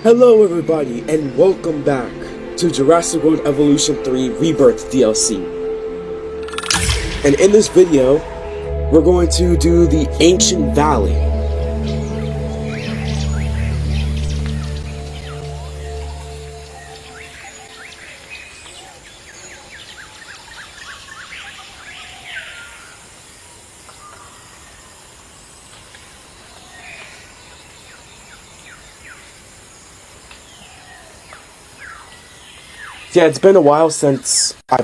Hello everybody, and welcome back to Jurassic World Evolution 3 Rebirth DLC. And in this video, we're going to do the Ancient Valley. Yeah, it's been a while since I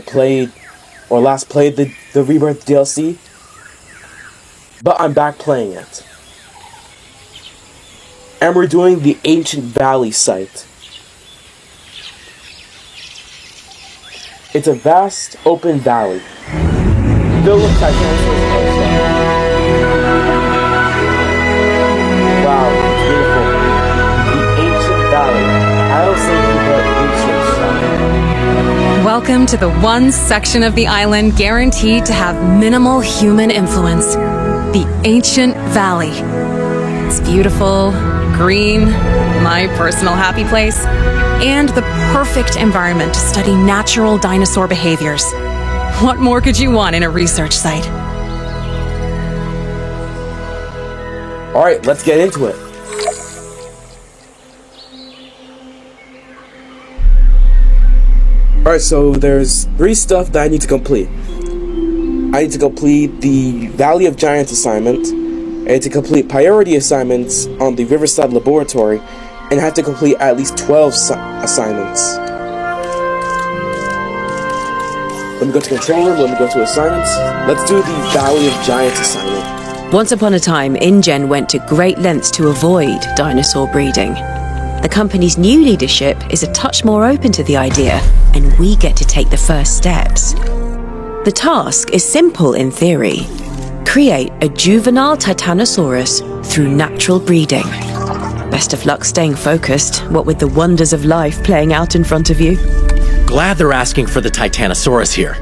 last played the Rebirth DLC, but I'm back playing it. And we're doing the Ancient Valley site. It's a vast, open valley, filled with Titanosaurus. Wow, it's beautiful. The Ancient Valley. I'll say research site. Welcome to the one section of the island guaranteed to have minimal human influence, the Ancient Valley. It's beautiful, green, my personal happy place, and the perfect environment to study natural dinosaur behaviors. What more could you want in a research site? Alright, let's get into it. Alright, so there's 3 stuff that I need to complete. I need to complete the Valley of Giants assignment, I need to complete priority assignments on the Riverside Laboratory, and I have to complete at least 12 assignments. Let me go to control room, let me go to assignments. Let's do the Valley of Giants assignment. Once upon a time, InGen went to great lengths to avoid dinosaur breeding. The company's new leadership is a touch more open to the idea, and we get to take the first steps. The task is simple in theory. Create a juvenile Titanosaurus through natural breeding. Best of luck staying focused, what with the wonders of life playing out in front of you. Glad they're asking for the Titanosaurus here.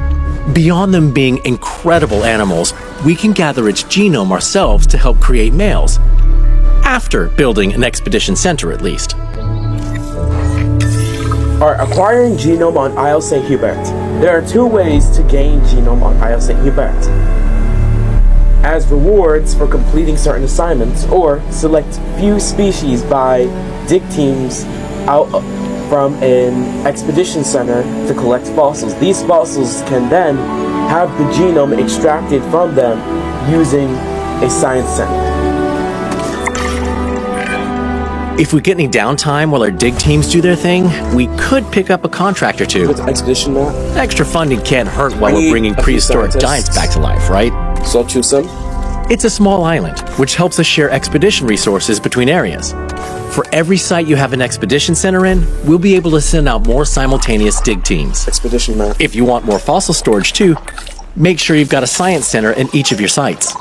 Beyond them being incredible animals, we can gather its genome ourselves to help create males. After building an expedition center, at least. Alright, acquiring genome on Isle St. Hubert. There are 2 ways to gain genome on Isle St. Hubert. As rewards for completing certain assignments, or select few species by dig teams out from an expedition center to collect fossils. These fossils can then have the genome extracted from them using a science center. If we get any downtime while our dig teams do their thing, we could pick up a contract or 2. With the expedition map. Extra funding can't hurt while we're bringing prehistoric giants back to life, right? So I'll choose some. It's a small island, which helps us share expedition resources between areas. For every site you have an expedition center in, we'll be able to send out more simultaneous dig teams. Expedition map. If you want more fossil storage too, make sure you've got a science center in each of your sites.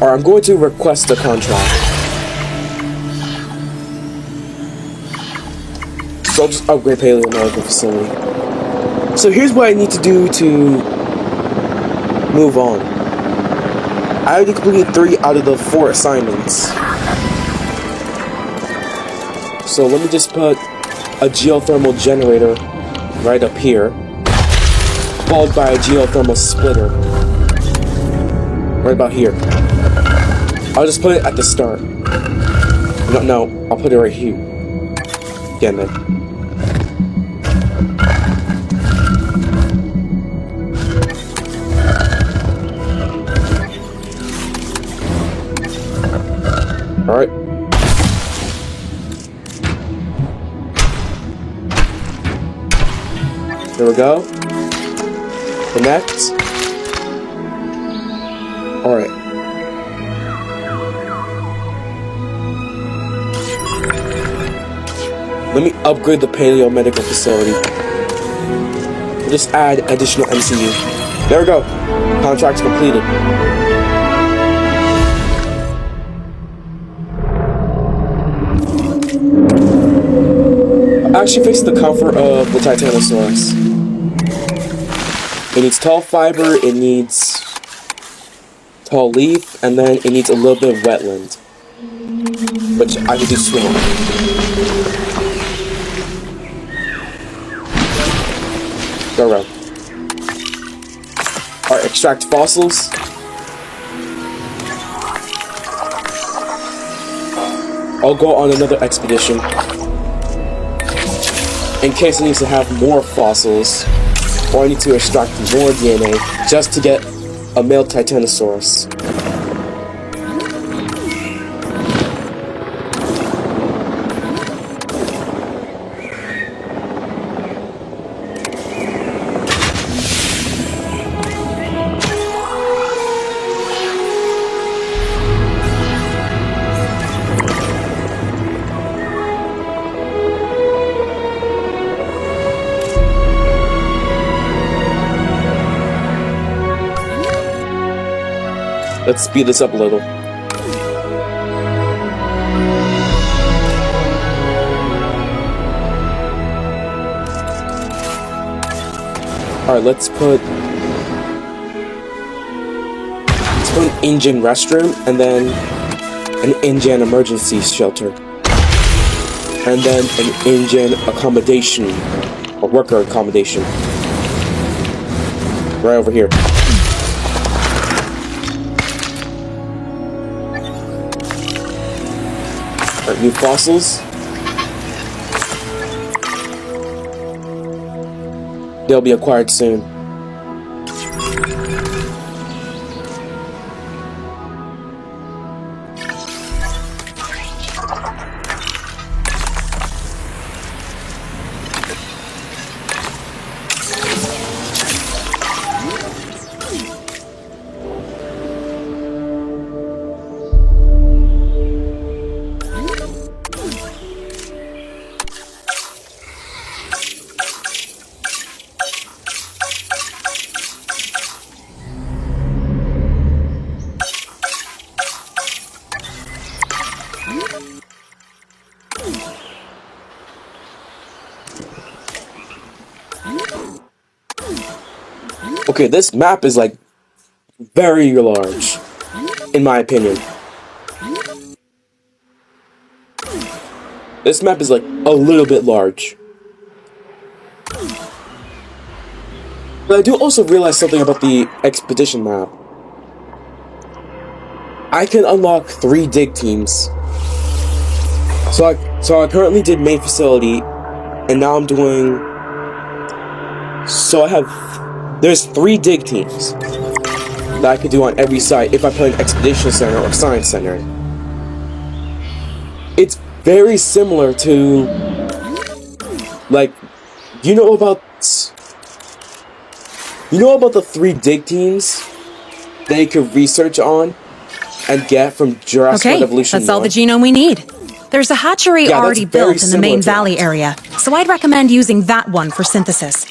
Alright, I'm going to request a contract. So I'll just upgrade Paleomedical Facility. So here's what I need to do to move on. I already completed 3 out of the 4 assignments. So let me just put a geothermal generator right up here, followed by a geothermal splitter right about here. I'll just put it at the start. No, I'll put it right here. Again then. Alright. There we go. Connect. Alright. Let me upgrade the Paleomedical Facility. We'll just add additional MCU. There we go. Contract completed. I actually fixed the comfort of the Titanosaurus. It needs tall fiber, it needs tall leaf, and then it needs a little bit of wetland, which I can do swim. Go around. Alright, extract fossils. I'll go on another expedition in case I need to have more fossils, or I need to extract more DNA just to get a male Titanosaurus. Let's speed this up a little. Alright, let's put an engine restroom, and then an engine emergency shelter, and then an engine accommodation, or worker accommodation, right over here. New fossils. They'll be acquired soon. Okay, this map is like very large, in my opinion. This map is like a little bit large. But I do also realize something about the expedition map. I can unlock 3 dig teams. So I currently did main facility, and now I'm doing. So there's 3 dig teams that I could do on every site if I play an expedition center or science center. It's very similar to, like, you know about the 3 dig teams they could research on and get from Jurassic Evolution. That's all the genome we need. There's a hatchery already built in the main valley area, so I'd recommend using that one for synthesis.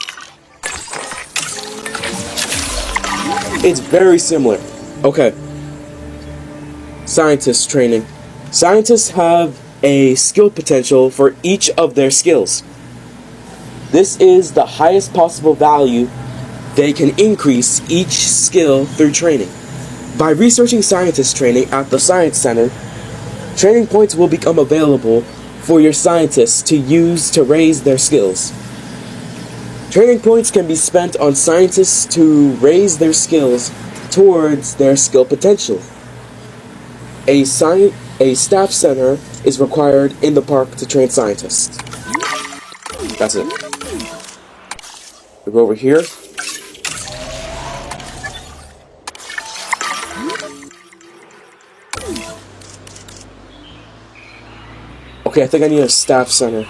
It's very similar. Okay. Scientist training. Scientists have a skill potential for each of their skills. This is the highest possible value they can increase each skill through training. By researching scientist training at the Science Center, training points will become available for your scientists to use to raise their skills. Training points can be spent on scientists to raise their skills towards their skill potential. A staff center is required in the park to train scientists. That's it. We go over here. Okay, I think I need a staff center.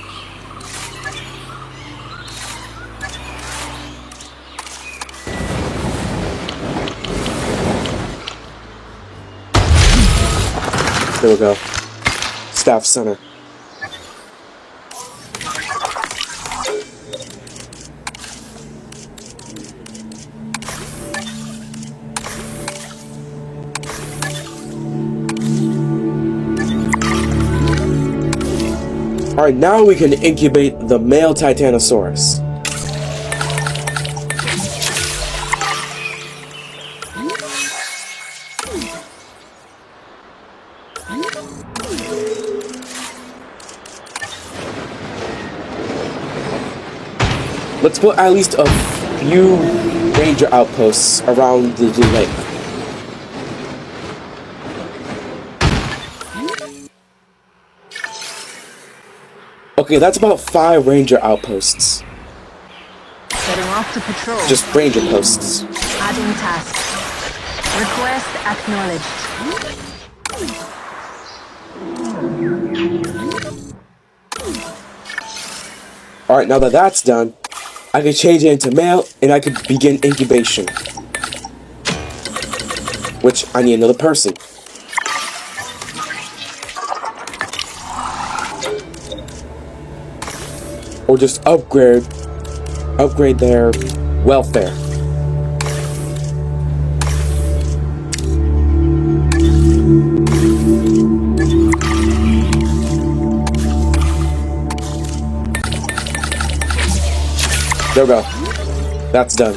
There we go. Staff center. Alright, now we can incubate the male Titanosaurus. put at least a few ranger outposts around the lake. Okay, that's about 5 ranger outposts. Setting off to patrol. Just ranger posts. Adding task. Request acknowledged. Alright, now that that's done, I can change it into male and I can begin incubation. Which, I need another person. Or just upgrade their welfare. There we go. That's done.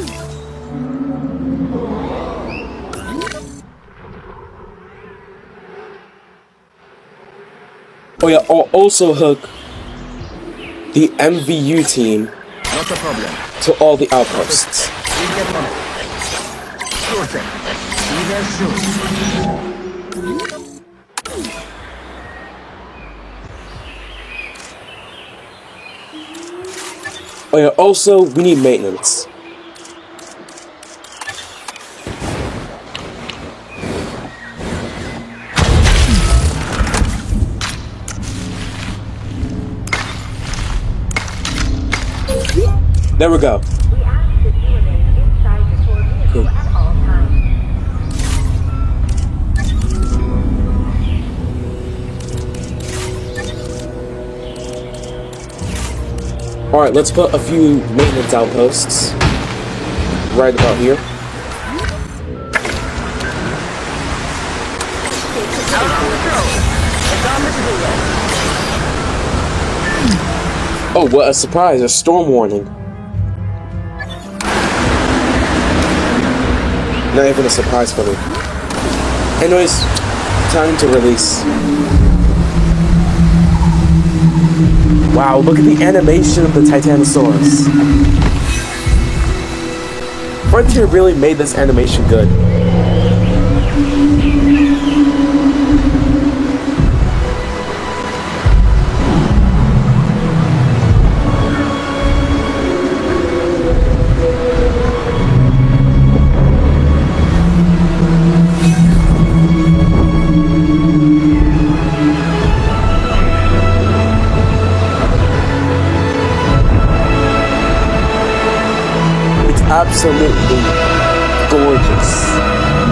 Oh yeah, I'll also hook the MVU team Not a problem. to all the outposts. We'll get on it. Sure thing. Be there soon. Oh yeah, also, we need maintenance. There we go. We ask that you remain inside the core vehicle at all times. Alright, let's put a few maintenance outposts right about here. Out on patrol. It's on the to-do list. Oh, what a surprise, a storm warning. Not even a surprise for me. Anyways, time to release. Wow, look at the animation of the Titanosaurus. Frontier really made this animation good. Absolutely gorgeous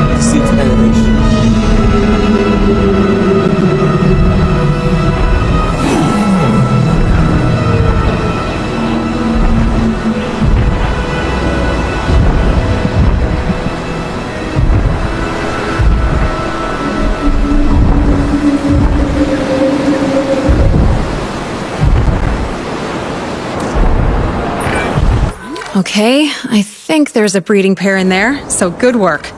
to see its animation. Okay, I think there's a breeding pair in there, so good work.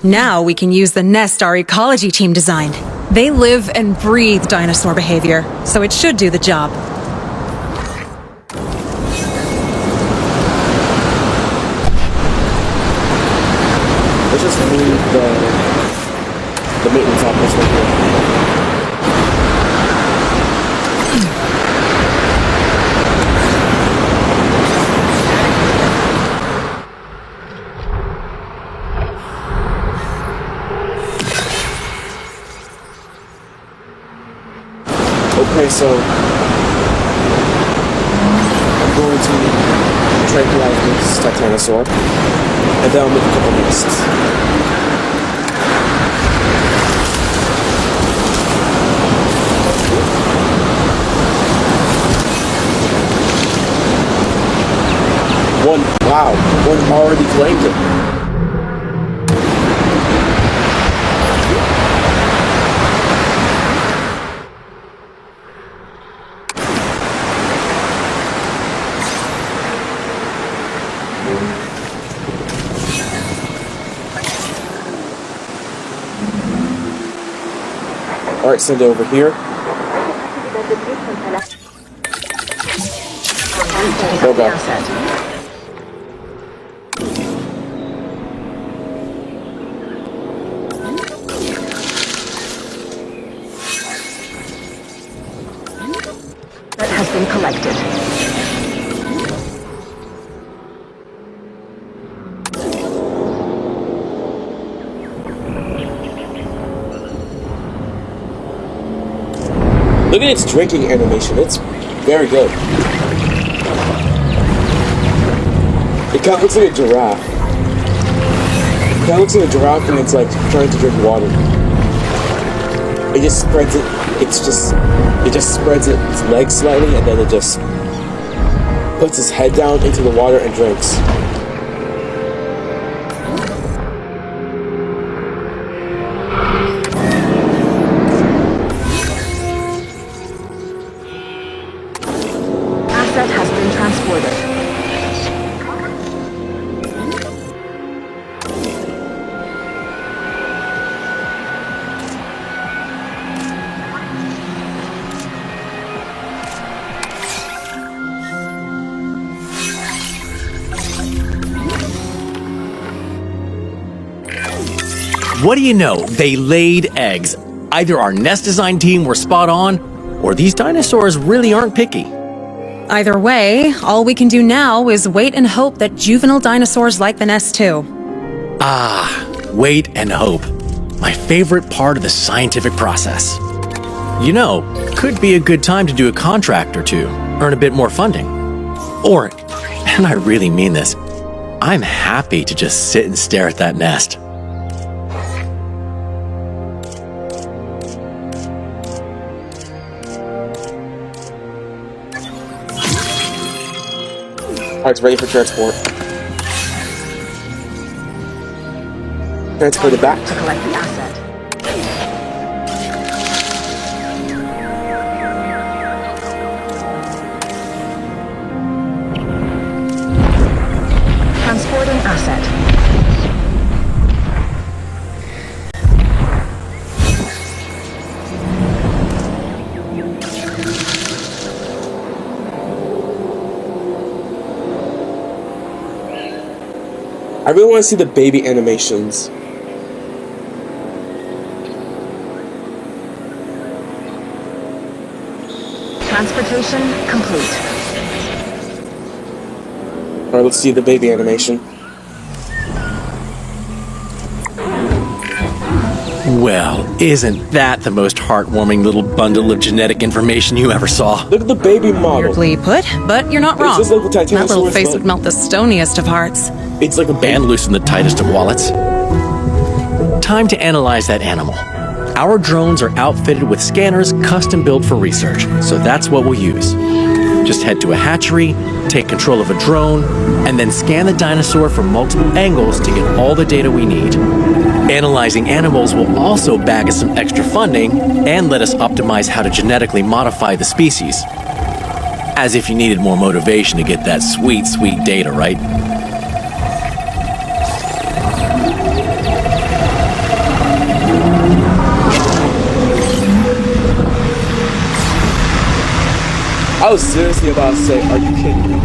Now we can use the nest our ecology team designed. They live and breathe dinosaur behavior, so it should do the job. Let's just move the maintenance outpost right here. Okay, so I'm going to tranquilize this Titanosaur, and then I'll make a couple nests. Wow, one already claimed it. Alright, send it over here. There we go. been collected. Look at its drinking animation. It's very good. It kind of looks like a giraffe. It kind of looks like a giraffe and it's like trying to drink water. It just spreads it. It just spreads its legs slightly and then it just puts its head down into the water and drinks. Asset has been transported. What do you know? They laid eggs. Either our nest design team were spot on, or these dinosaurs really aren't picky. Either way, all we can do now is wait and hope that juvenile dinosaurs like the nest too. Wait and hope. My favorite part of the scientific process. You know, could be a good time to do a contract or two, earn a bit more funding. Or, and I really mean this, I'm happy to just sit and stare at that nest. Alright, it's ready for transport. Transport it back. To collect the asset. Transporting asset. I really want to see the baby animations. Transportation complete. Alright, let's see the baby animation. Well, isn't that the most heartwarming little bundle of genetic information you ever saw? Look at the baby model. Weirdly put, but you're not wrong. It's just like the That little Titanosaurus, face but would melt the stoniest of hearts. it's like a baby. And loosen the tightest of wallets. Time to analyze that animal. Our drones are outfitted with scanners custom built for research, so that's what we'll use. Just head to a hatchery, take control of a drone, and then scan the dinosaur from multiple angles to get all the data we need. Analyzing animals will also bag us some extra funding and let us optimize how to genetically modify the species. As if you needed more motivation to get that sweet, sweet data, right? I was seriously about to say, are you kidding me?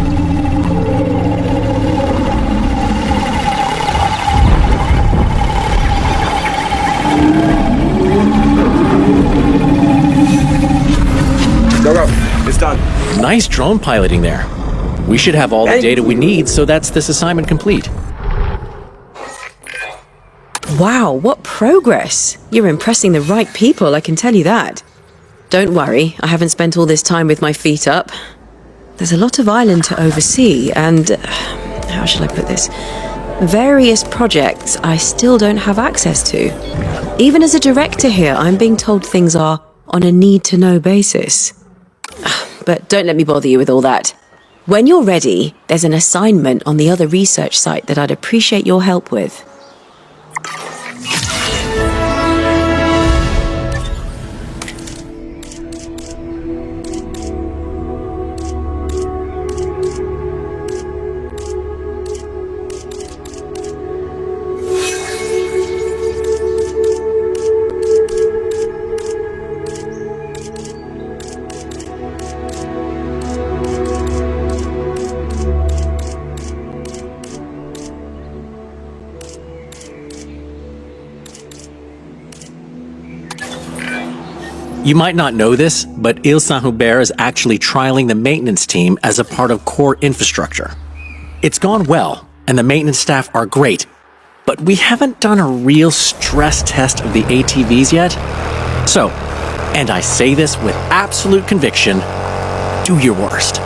Go. It's done. Nice drone piloting there. We should have all the Thank data we you. need, so that's this assignment complete. Wow, what progress! You're impressing the right people, I can tell you that. Don't worry, I haven't spent all this time with my feet up. There's a lot of island to oversee, and how shall I put this? Various projects I still don't have access to. Even as a director here, I'm being told things are on a need-to-know basis. But don't let me bother you with all that. When you're ready, there's an assignment on the other research site that I'd appreciate your help with. You might not know this, but Ile Saint-Hubert is actually trialing the maintenance team as a part of core infrastructure. It's gone well, and the maintenance staff are great, but we haven't done a real stress test of the ATVs yet. So, and I say this with absolute conviction, do your worst.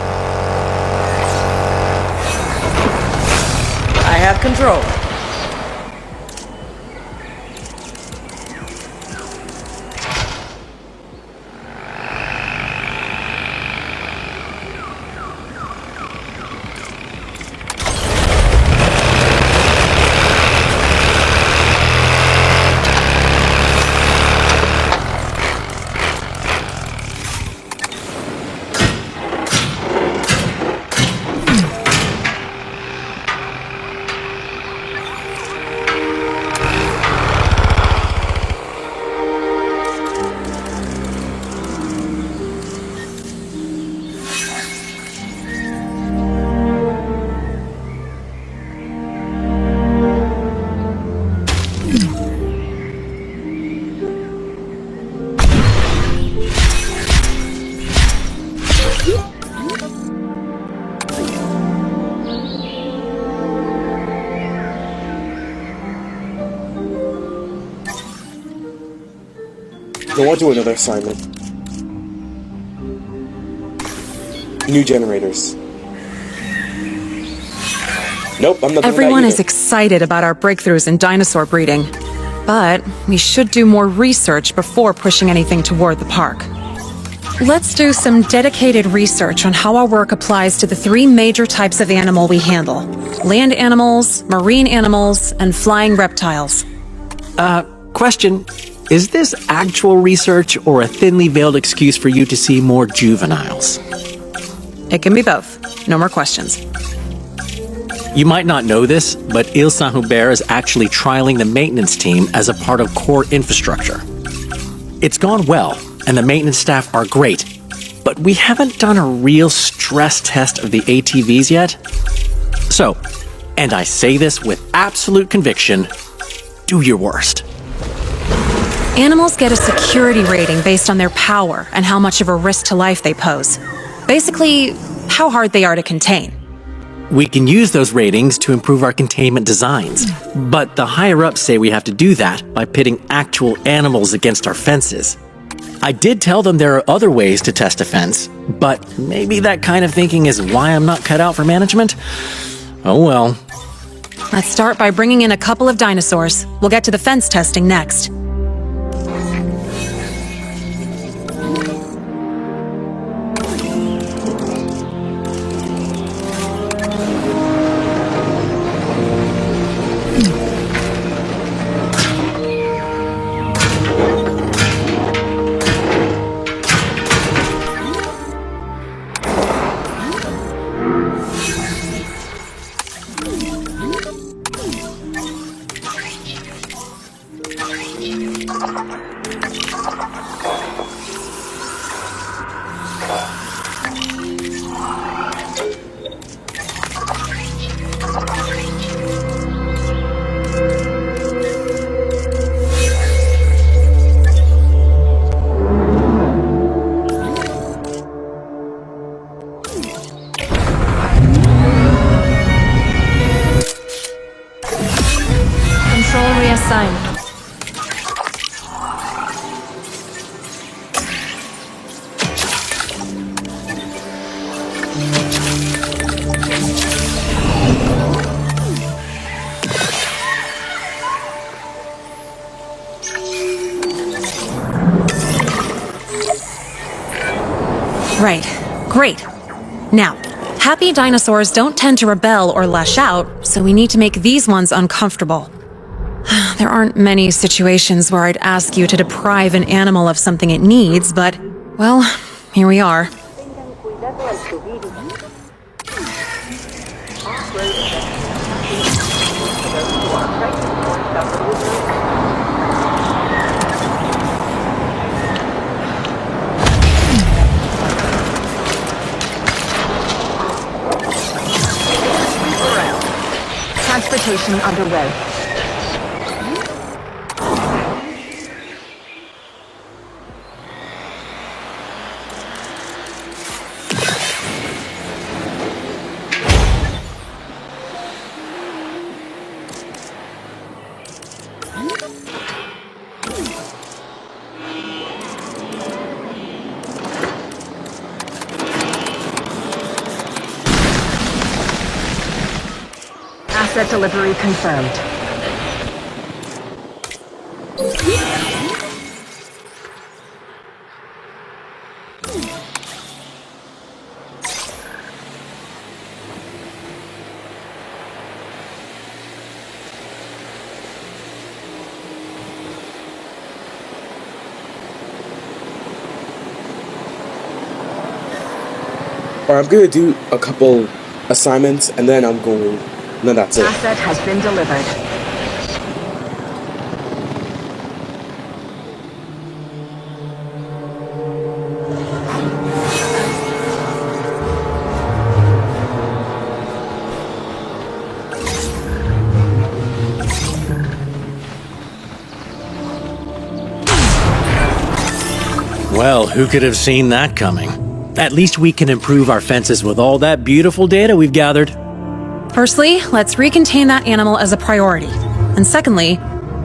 I have control. Go on to another assignment. New generators. Nope, I'm not doing that Everyone either. is excited about our breakthroughs in dinosaur breeding, but we should do more research before pushing anything toward the park. Let's do some dedicated research on how our work applies to the three major types of animal we handle: land animals, marine animals, and flying reptiles. Question, is this actual research or a thinly veiled excuse for you to see more juveniles? It can be both. No more questions. You might not know this, but Ile Saint-Hubert is actually trialing the maintenance team as a part of core infrastructure. It's gone well, and the maintenance staff are great, but we haven't done a real stress test of the ATVs yet. So, and I say this with absolute conviction, do your worst. Animals get a security rating based on their power and how much of a risk to life they pose. Basically, how hard they are to contain. We can use those ratings to improve our containment designs, but the higher-ups say we have to do that by pitting actual animals against our fences. I did tell them there are other ways to test a fence, but maybe that kind of thinking is why I'm not cut out for management? Oh well. Let's start by bringing in a couple of dinosaurs. We'll get to the fence testing next. Control reassigned. Right. Great. Now, happy dinosaurs don't tend to rebel or lash out, so we need to make these ones uncomfortable. There aren't many situations where I'd ask you to deprive an animal of something it needs, but, well, here we are. Tengan cuidado al subir. Transportation underway. Asset delivery confirmed. Or I'm gonna do a couple assignments and then then that's it. Asset has been delivered. Well, who could have seen that coming? At least we can improve our fences with all that beautiful data we've gathered. Firstly, let's recontain that animal as a priority. And secondly,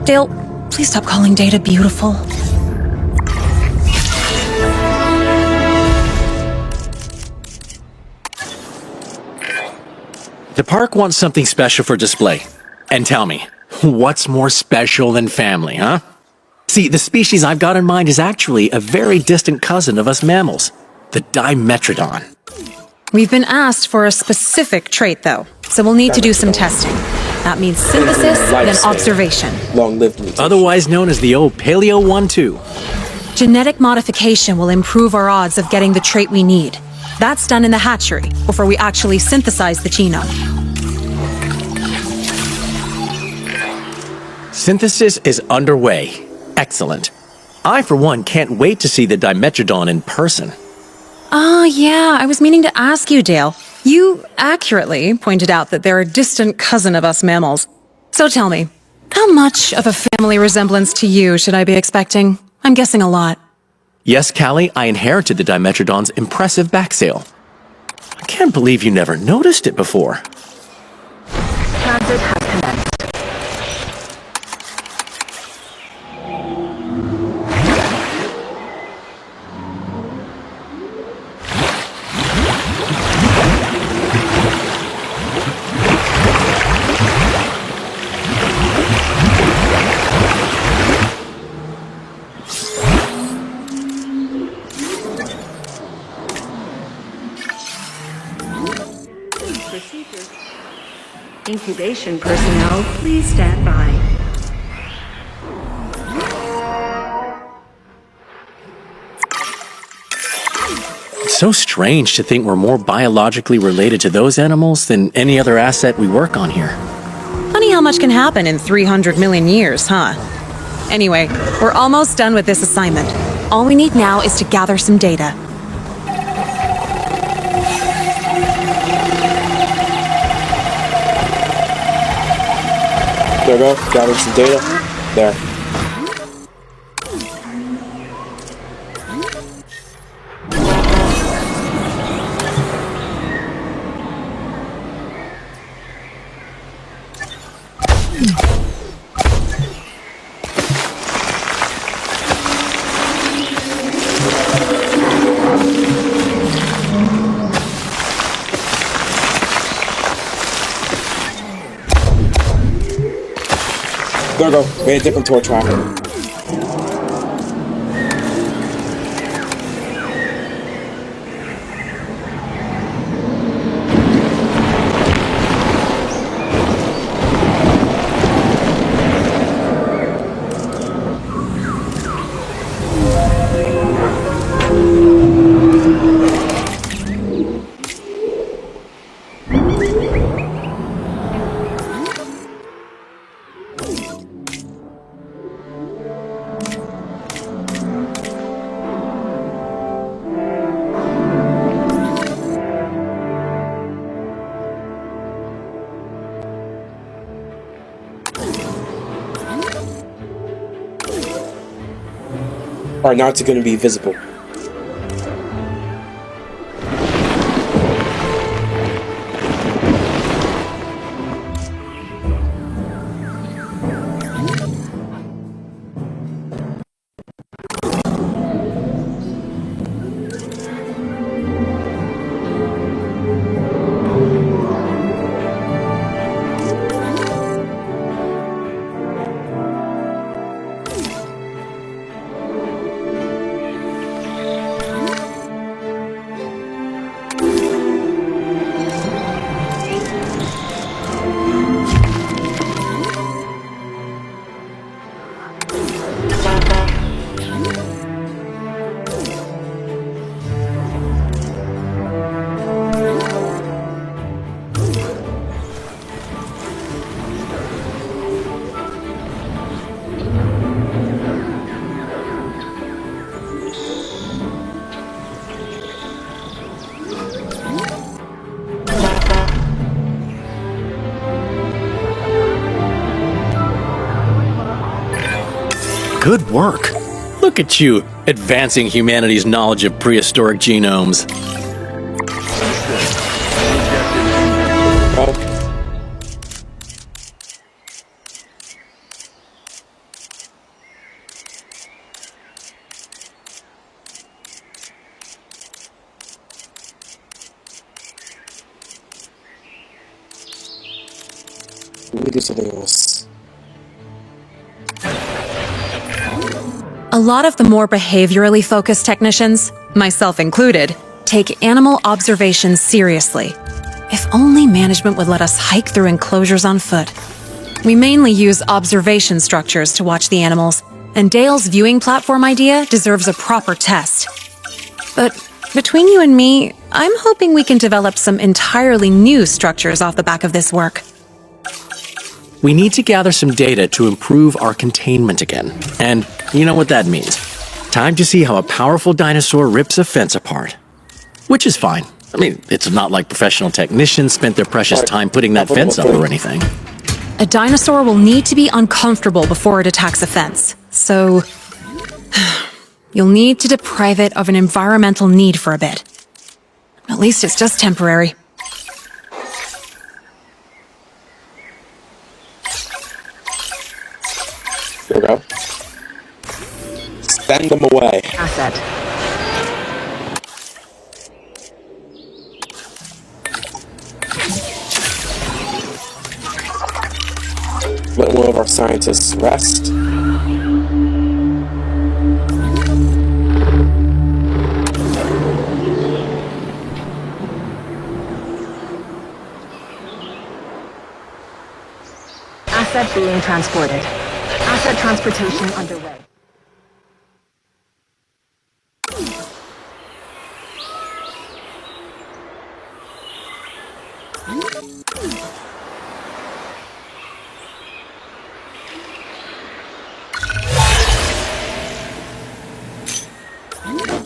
Dale, please stop calling Data beautiful. The park wants something special for display. And tell me, what's more special than family, huh? See, the species I've got in mind is actually a very distant cousin of us mammals, the Dimetrodon. We've been asked for a specific trait, though, so we'll need to do some testing. That means synthesis, then Lifespan. observation. Long-lived mutation. Otherwise known as the old Paleo 1-2. Genetic modification will improve our odds of getting the trait we need. That's done in the hatchery, before we actually synthesize the genome. Synthesis is underway. Excellent. I, for one, can't wait to see the Dimetrodon in person. Ah, yeah, I was meaning to ask you, Dale. You accurately pointed out that they're a distant cousin of us mammals. So tell me, how much of a family resemblance to you should I be expecting? I'm guessing a lot. Yes, Callie, I inherited the Dimetrodon's impressive back sail. I can't believe you never noticed it before. Transit has commenced. Procedures. Incubation personnel, please stand by. It's so strange to think we're more biologically related to those animals than any other asset we work on here. Funny how much can happen in 300 million years, huh? Anyway, we're almost done with this assignment. All we need now is to gather some data. There we go. Gathering some data. There. There we go. Made a different tour tracker. Alright, now it's going to be visible. Good work. Look at you, advancing humanity's knowledge of prehistoric genomes. Oh. Let me do something else. A lot of the more behaviorally focused technicians, myself included, take animal observations seriously. If only management would let us hike through enclosures on foot. We mainly use observation structures to watch the animals, and Dale's viewing platform idea deserves a proper test. But between you and me, I'm hoping we can develop some entirely new structures off the back of this work. We need to gather some data to improve our containment again. And you know what that means. Time to see how a powerful dinosaur rips a fence apart. Which is fine. I mean, it's not like professional technicians spent their precious time putting that fence up or anything. A dinosaur will need to be uncomfortable before it attacks a fence. So, you'll need to deprive it of an environmental need for a bit. At least it's just temporary. There we go. Send them away. Asset. Let one of our scientists rest. Asset being transported. Asset transportation underway.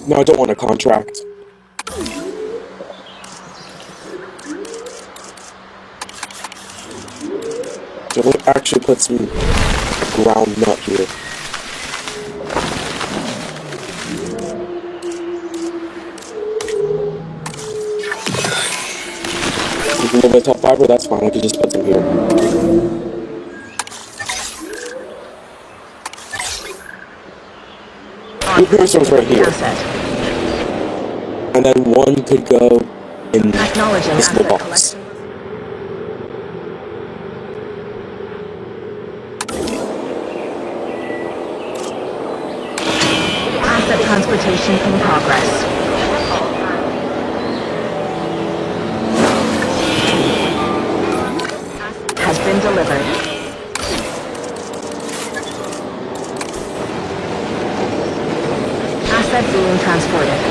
No, I don't want a contract. So let's actually put some ground nut here. A little bit of top fiber, that's fine. I can just put some here. The piercer's right here. Asset. And then one could go in Acknowledging this little asset box. collection. Asset transportation in progress. Has been delivered. Asset being transported.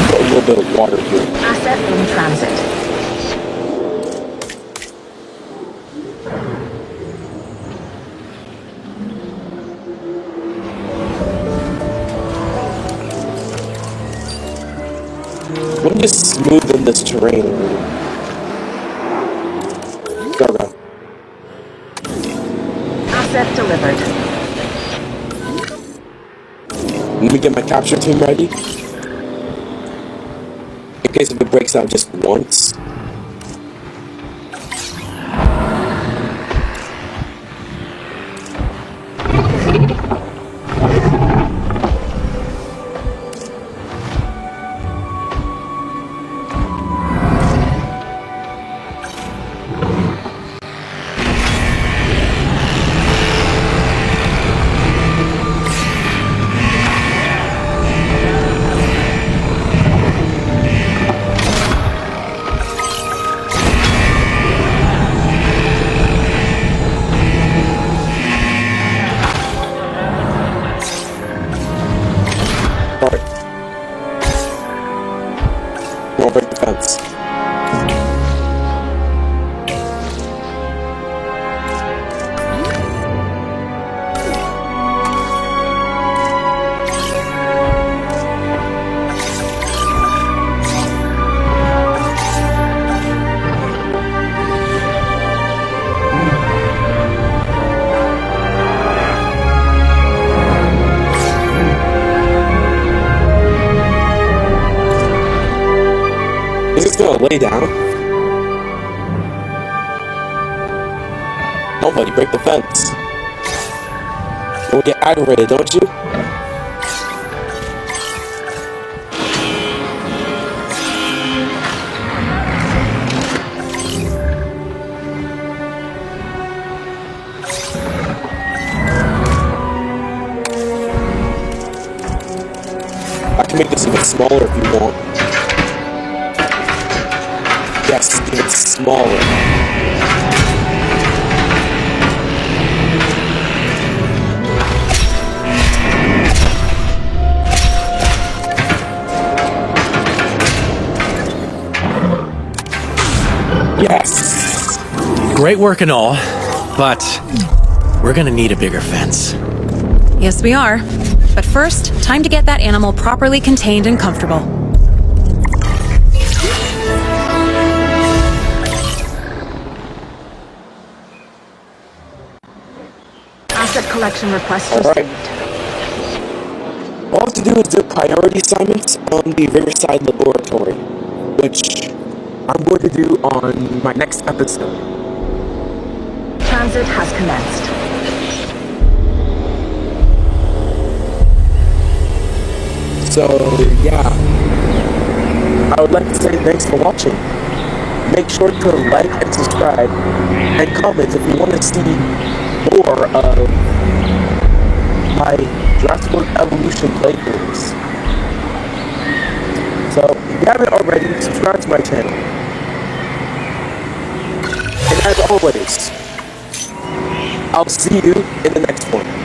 Put a little bit of water here. Asset in transit. Let me just smoothen this terrain. There we go. Asset delivered. Let me get my capture team ready. In case if it breaks out just once. He's just gonna lay down. Don't buddy, break the fence. You'll get aggravated, don't you? I can make this even smaller if you want. Yes, even smaller. Yes! Great work and all, but we're gonna need a bigger fence. Yes, we are. But first, time to get that animal properly contained and comfortable. Asset collection request Alright. received. All I have to do is do priority assignments on the Riverside Laboratory, which I'm going to do on my next episode. Transit has commenced. So, yeah. I would like to say thanks for watching. Make sure to like and subscribe and comment if you want to see more of my Jurassic World Evolution playthroughs. So, if you haven't already, subscribe to my channel. And as always, I'll see you in the next one.